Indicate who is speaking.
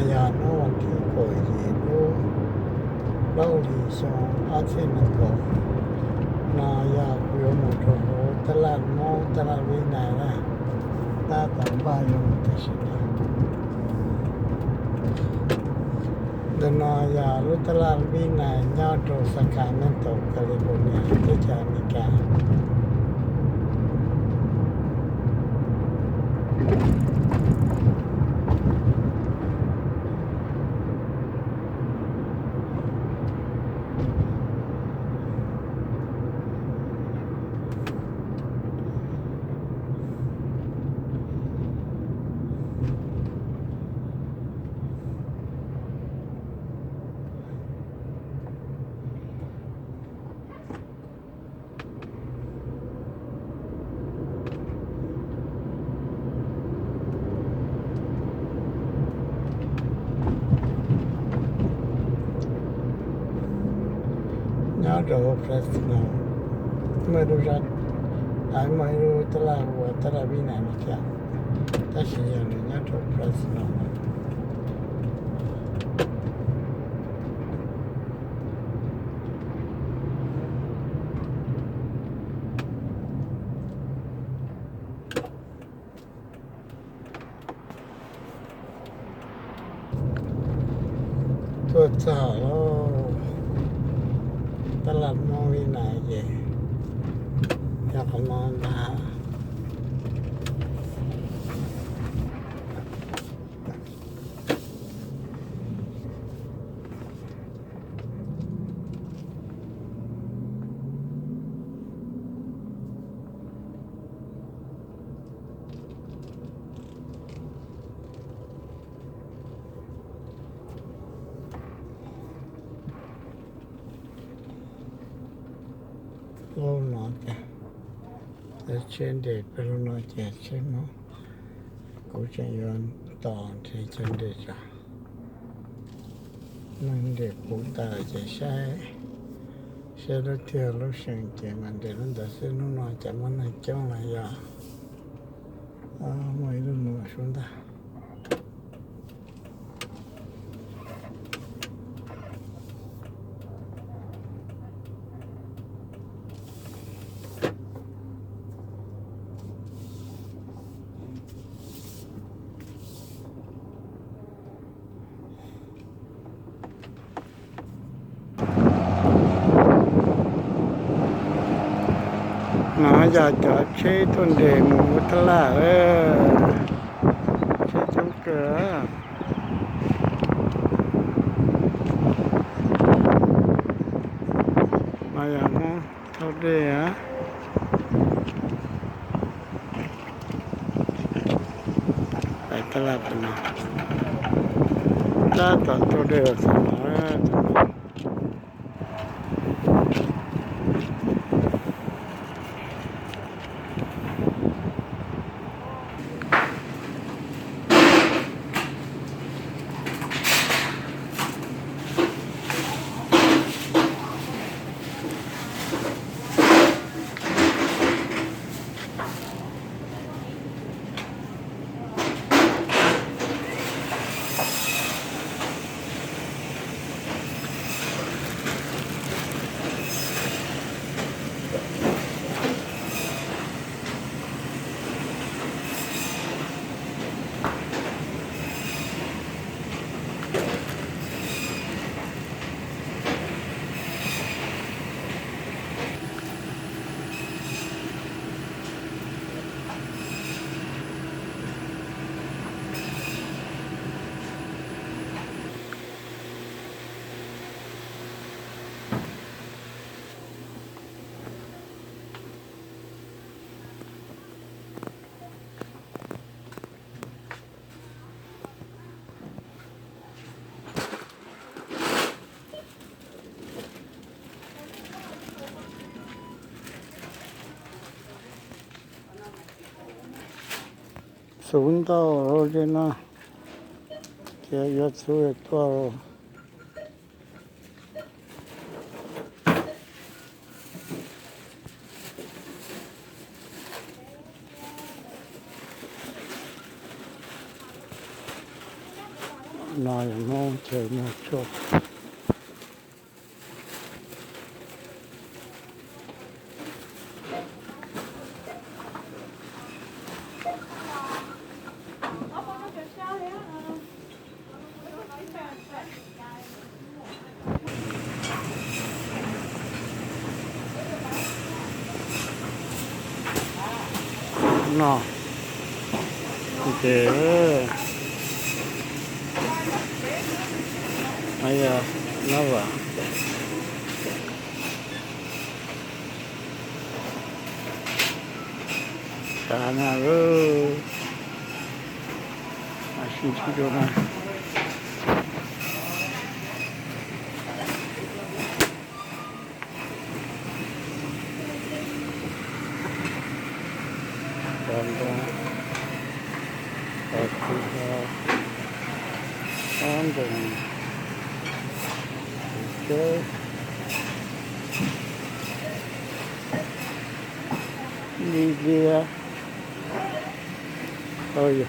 Speaker 1: 呀，那我听过一路老里上阿些那个，那呀不用木头ตลาดมองตลาดวินัยนะตาต่างบ้านยังไม่ใช่นะเดินยาลุตลาดวินัยยอดโตสกาเมนโตแคลิฟอร์เนียที่จะมีการยอดโตเฟสโนไม่รู้จักไม่รู้ตลาดหัวตลาดวินัยไม่ใช่แต่สิ่งอย่างนี้ยอดโตเฟสโนตัวจ่าแล้วตลาดมองวินัยเย่อยากนอนนะโอ้หนอนจ้ะแต่เช่นเด็กเป็นนอนเจ็ดใช่ไหมกูจะย้อนตอนที่เช่นเด็กจ้ะนั่งเด็กกูตาจะใช้เชื่อรถเที่ยวรถเสียงเกี่ยมันเดินแต่เส้นนู้นนจะมันนั่งจ้องอะไรอ่ะไม่รู้หนูชวนตาน้าอยากจะใช้ต้นเดหมูทะละใช้จุกเกลือมาอย่างนั้นเท่าเดียไปตลาดนะถ้าต่อตัวเดียวสมอศูนย์ต่อโรเจน่าเกี่ยวกับสุขตัว no, no c'è mucho. No, perché nó va. Sana masih tidur kan. Dan oke. Ini dia. Oh iya.